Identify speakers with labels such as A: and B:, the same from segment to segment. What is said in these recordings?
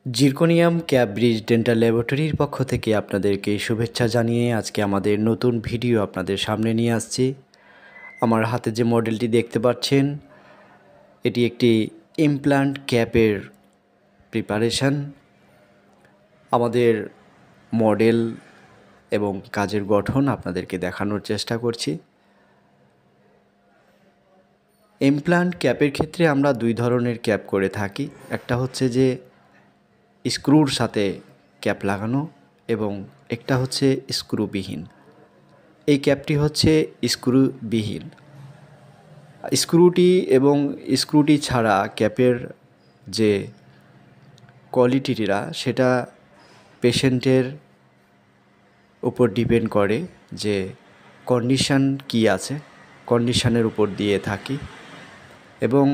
A: Zirconium ক্যাব্রিজ dental ল্যাবরেটরির পক্ষ থেকে আপনাদেরকে শুভেচ্ছা জানিয়ে আজকে আমাদের নতুন ভিডিও আপনাদের সামনে নিয়ে আসছি। আমার হাতে যে মডেলটি দেখতে পাচ্ছেন, এটি একটি ইমপ্ল্যান্ট ক্যাপের প্রিপারেশন। আমাদের মডেল এবং কাজের গঠন আপনাদেরকে দেখানোর চেষ্টা করছি। ইমপ্ল্যান্ট ক্যাপের ক্ষেত্রে আমরা দুই ধরনের ক্যাপ করে থাকি। একটা হচ্ছে যে স্ক্রুর সাথে ক্যাপ লাগানো এবং একটা হচ্ছে স্ক্রুবিহীন। এই ক্যাপটি হচ্ছে স্ক্রুবিহীন। স্ক্রুটি ছাড়া ক্যাপের যে কোয়ালিটিটা সেটা পেশেন্টের উপর ডিপেন্ড করে যে কন্ডিশন কী আছে, কন্ডিশনের উপর দিয়ে থাকি। এবং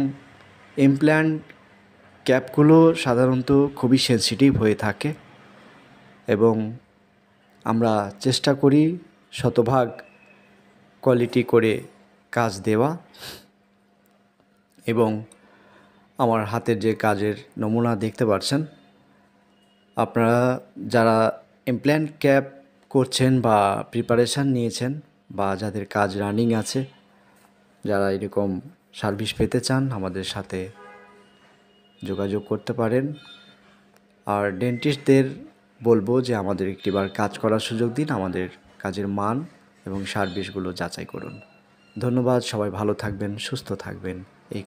A: ইমপ্ল্যান্ট ক্যাপগুলো সাধারণত খুবই সেনসিটিভ হয়ে থাকে এবং আমরা চেষ্টা করি শতভাগ কোয়ালিটি করে কাজ দেওয়া। এবং আমার হাতের যে কাজের নমুনা দেখতে পাচ্ছেন, আপনারা যারা ইমপ্ল্যান্ট ক্যাপ করছেন বা প্রিপারেশান নিয়েছেন বা যাদের কাজ রানিং আছে, যারা এরকম সার্ভিস পেতে চান আমাদের সাথে যোগাযোগ করতে পারেন। আর ডেন্টিস্টদের বলবো যে আমাদের একটিবার কাজ করার সুযোগ দিন, আমাদের কাজের মান এবং সার্ভিসগুলো যাচাই করুন। ধন্যবাদ, সবাই ভালো থাকবেন, সুস্থ থাকবেন।